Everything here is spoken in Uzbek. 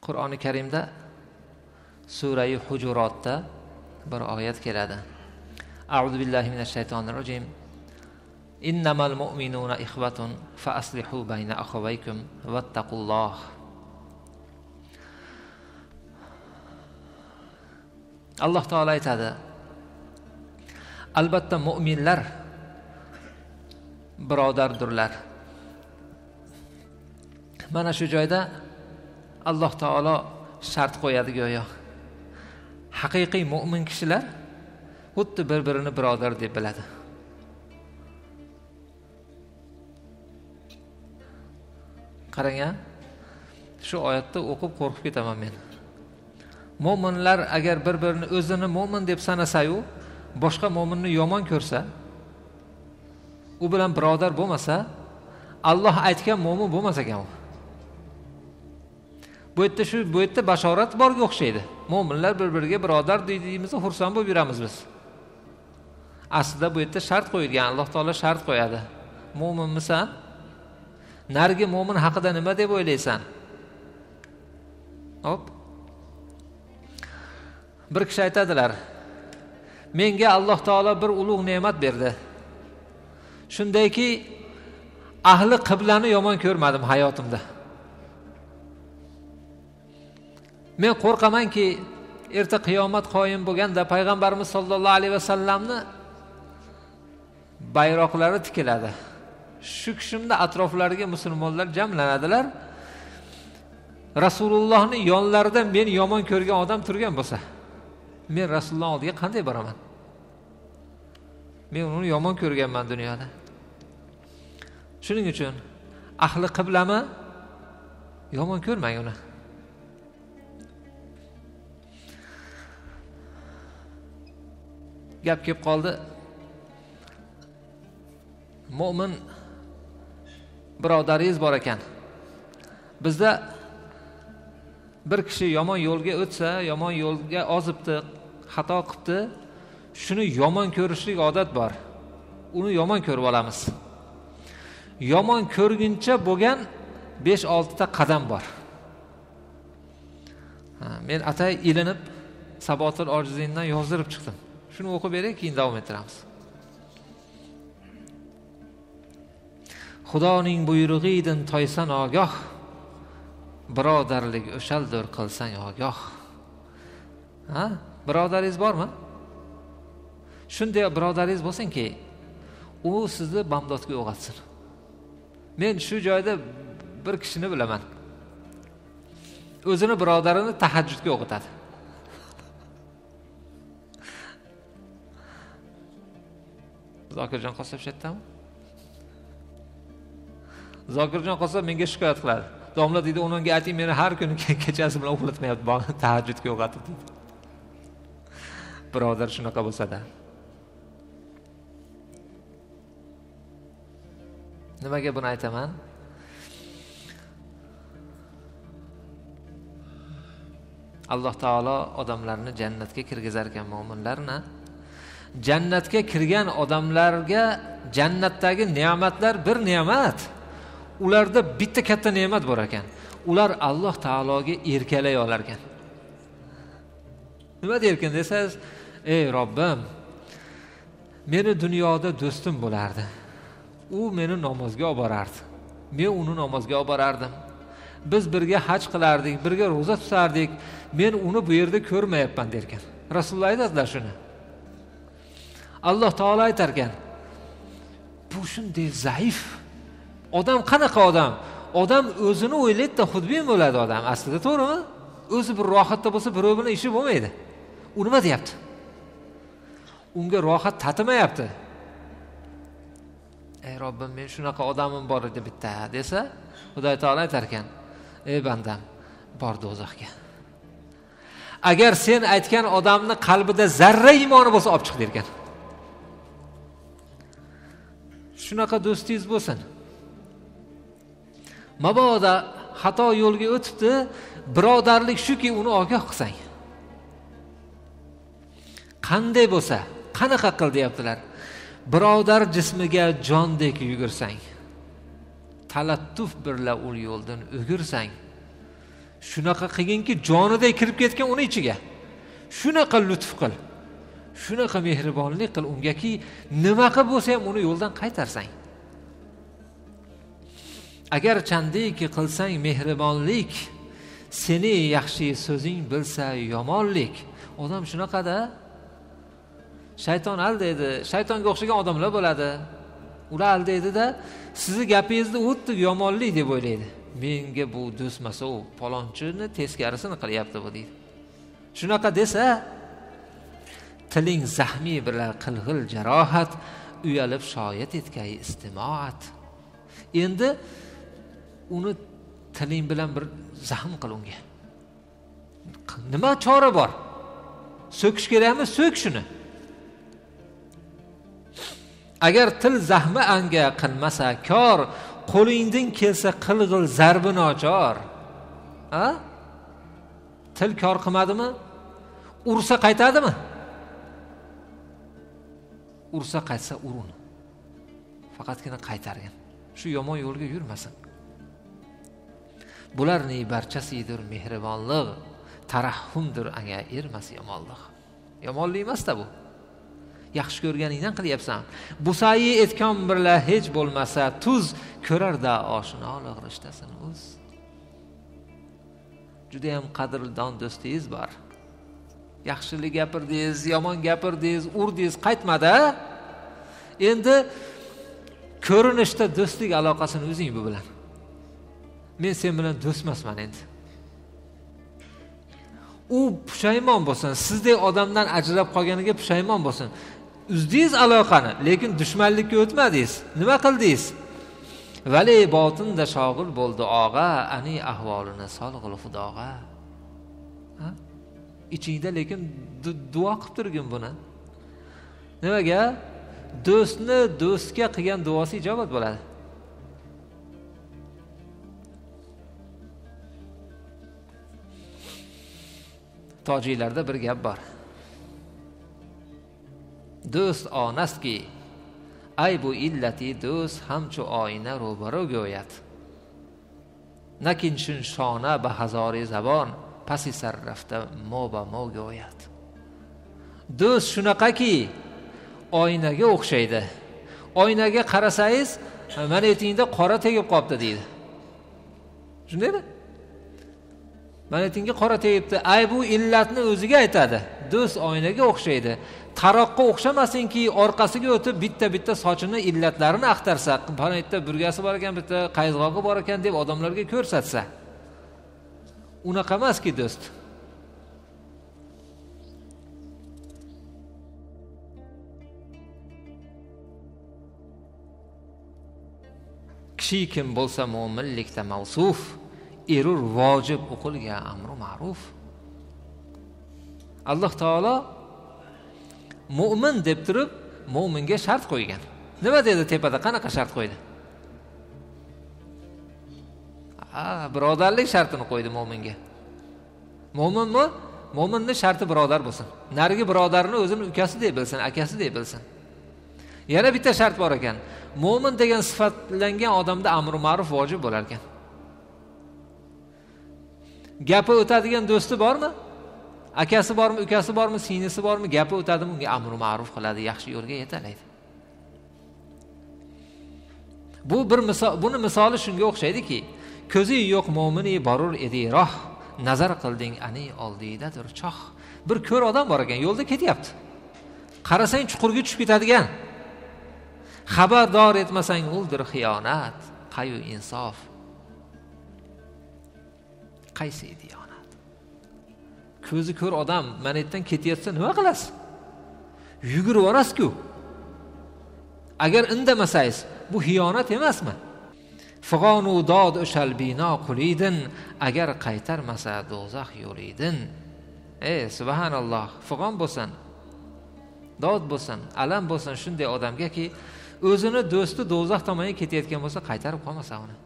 Qur'oni Karimda Sura-i Hujurotda bir oyat keladi. A'udhu billahi minash shaytonir rojim. Innamal mu'minuna ikhwatun fa aslihu bayna akhawaykum wattaqulloh. Alloh taolo aytadi: albatta mu'minlar birodardirlar. Mana shu joyda Alloh taolo shart qo'yadi go'yo. Haqiqiy mu'min kishilar xuddi bir-birini birodar deb biladi. Qarang, shu oyatni o'qib qo'rqib ketaman men. Mu'minlar agar bir-birini o'zini mu'min deb sanasa-yu, boshqa mu'minni yomon ko'rsa, u bilan birodar bo'lmasa, Alloh aytgan mu'min bo'lmas ekan u. Bu yerda bashorat borga o'xshaydi. Mu'minlar bir-biriga birodar deydiğimizda xursand bo'lib yuramiz biz. Aslida bu yerda shart qo'yilgan. Alloh taolo shart qo'yadi. Mu'minmisan? Narigi mu'min haqida nima deb o'ylaysan? Hop. Bir kishi aytadilar: menga Alloh taolo bir ulug' ne'mat berdi. Shundayki, ahli qiblani yomon ko'rmadim hayotimda. Men qo'rqamanki, erta qiyomat qoyim bo'lganda payg'ambarimiz sollallohu alayhi vasallamni bayroqlari tikiladi. Shu kishimda atroflariga musulmonlar jamlanadilar. Rasulullohning yonlarida men yomon ko'rgan odam turgan bo'lsa, men Rasululloh oldiga qanday boraman? Men uni yomon ko'rganman dunyoda. Shuning uchun ahli qiblami yomon ko'rmang uni. Gap kelib qoldi. Mu'min birodaringiz bor ekan. Bizda bir kishi yomon yo'lga o'tsa, yomon yo'lga ozibdi, xato qilibdi, shuni yomon ko'rishlik odat bor. Uni yomon ko'rib olamiz. Yomon ko'rguncha bo'lgan 5-6 ta qadam bor. Men atay ilinib Sabotul Ojizindan yozdirib chiqdim. Shuni o'qib beray, keyin davom ettiramiz. Xudoning buyrug'idan toysan ogoh, birodarlik o'shaldir qilsang ogoh. Birodaringiz bormi? Shunday birodaringiz bo'lsinki, u sizni bomdodga o'g'atsin. Men shu joyda bir kishini bilaman. O'zini birodarini tahajjudga o'qitadi. Zokirjon Qosob shetdami? Zokirjon Qosob menga shikoyat qiladi. Domla deydi, unga ayting, meni har kuni kechasi bilan uxlatmayapti, tahajjudga o'qitib deydi. Birodar shunaqa bo'lsa-da. Nimaga buni aytaman? Alloh taolo odamlarni jannatga kirgizar ekan, mu'minlarni. Jannatga kirgan odamlarga jannatdagi ne'matlar bir ne'mat. Ularda bitta katta ne'mat bor ekan. Ular Alloh taologa erkalay olar ekan. Nima derkin desangiz, ey Robbim, meni dunyoda do'stim bo'lardi. U meni namozga olib borardi. Men uni namozga olib borardim. Biz birga haj qilardik, birga roza tutardik. Men uni bu yerda ko'rmayapman derkan. Rasululloh aytadilar shuni. Alloh taolo aytar ekan: bu shunday zaif. Odam qanaqa odam? Odam o'zini o'ylaydi-da, xudbin bo'ladi odam. Aslida to'g'rimi? O'zi bir rohatda bo'lsa, birov bilan ishi bo'lmaydi. U nima deyapti? Unga rohat tatimayapti. Ey Robbim, men shunaqa odamim bor edi bitta desa, Xudo taolo aytar ekan: ey bandam, bor do'zaxga. Agar sen aytgan odamni qalbida zarra iymoni bo'lsa, olib chiq derkan. Shunaqa do'stingiz bo'lsin. Mabodo xato yo'lga o'tibdi, birodarlik shuki, uni ogoh qilsang. Qanday bo'lsa, qanaqa qil deyaptilar. Birodar jismiga jondek yugursang, talattuf birla u yo'ldan o'girsang, Shunaqa qilginki, joniday kirib ketgan uni ichiga. Shunaqa lutf qil. Shunaqa mehribonlik qil ungaki, nima qilib bo'lsa ham uni yo'ldan qaytarsang. Agar chandiki qilsang mehribonlik, seni yaxshi so'zing bilsa yomonlik. Odam shunaqada shayton aldaydi, shaytonga o'xshagan odamlar bo'ladi. Ular aldaydi-da, sizni gapingizni o'tdi yomonlik deb o'ylaydi. Menga bu do'stmasa, u palonchini teskarisini qilyapti bu deydi. Shunaqa desa, tiling zahmi bilan qilg'il jarohat, uyalib shoyat etkay istimoat. Endi uni tiling bilan bir zahm qil unga. Nima chora bor? So'kish kerakmi? So'k shuni. Agar til zahmi anga qilmasa kor, qo'lingdan kelsa qilg'il zarbi nochor. Ha? Til kor qilmadimi? Ursa qaytadimi? Ursa qaytsa urun. Faqatgina qaytargan. Shu yomon yo'lga yurmasin. Bularning barchasidir mehribonlik, tarahhumdir anga ermas yomonlik. Yomonlik emas-da bu. Yaxshi ko'rganingdan qilyapsan. Bu sayi etgan birla hech bo'lmasa tuz ko'rarda oshinolik rishtasini o'z. Juda ham qadrdon do'stingiz bor. Yaxshilik gapirdingiz, yomon gapirdingiz, urdingiz, qaytmadi. Endi ko'rinishda do'stlik aloqasini o'zing bu bilan. Men sen bilan do'stmasman endi. U pushaymon bo'lsin, sizdek odamdan ajrab qolganiga pushaymon bo'lsin. Uzdingiz aloqani, lekin dushmanlikka o'tmadingiz. Nima qildingiz? Vali botinda shog'il bo'ldi og'a, ani ahvolini solg'il xudoga. Ha? Ichingda lekin duo qilib turgin buni. Nimaga? Do'stni do'stga qilgan duosi ijobat bo'ladi. Tojiklarda bir gap bor. Do'st onastki, ay bu illati do'st hamchu oyna ro'baro go'yat. Nakinshin shona ba hazori zabon, pasi sarrafta moba mo go'yat. Do'st shunaqaki, oynaga o'xshaydi. Oynaga qarasangiz, mana etingda qora tegib qopti deydi. Shundaymi? Mana etingga qora tegibdi. Ay bu illatni o'ziga aytadi. Do'st oynaga o'xshaydi. Taroqqa o'xshamasinki, orqasiga o'tib bitta-bitta sochini illatlarini axtarsa, mana yerda burgasi bor ekan, bitta qayzg'og'i bor ekan deb odamlarga ko'rsatsa. Unaqa emaski do'st. Kishi kim bo'lsa mo'minlikda mavsuf, erur vojib o'qilgan amru ma'ruf. Alloh taolo mu'min deb turib, mu'minga shart qo'ygan. Nima dedi tepada? Qanaqa shart qo'ydi? Birodarlik shartini qo'ydi mu'minga. Mu'minmi? Mu'minning sharti birodar bo'lsin. Narigi birodarini o'zini ukasi deb bilsin, akasi deb bilsin. Yana bitta shart bor ekan. Mu'min degan sifatlangan odamda amru ma'ruf vojib bo'lar ekan. Gapi o'tadigan do'sti bormi? Akasi bormi, ukasi bormi, singlisi bormi, gapi o'tadimi, unga amru ma'ruf qiladi, yaxshi yo'lga yetalaydi. Bu bir misol, buni misoli shunga o'xshaydiki, ko'zi yo'q mo'mini borur edi roh, nazar qilding ani oldidadir choh. Bir ko'r odam bor ekan, yo'lda ketyapti. Qarasang chuqurga tushib ketadigan. Xabardor etmasang uldir xiyonat, qayu insof. Qaysi diyonat? Ko'zi ko'r odam mana yerdan ketayotsa nima qilasiz? Yugurib borasiz-ku. Agar indamasangiz, bu xiyonat emasmi? Fig'onu dod o'shal bino qulidin, agar qaytarmasa do'zax yo'lidin. Subhanalloh, fig'on bo'lsin, dod bo'lsin, alam bo'lsin shunday odamgaki, o'zini do'sti do'zax tomonga ketayotgan bo'lsa qaytarib qolmasa uni.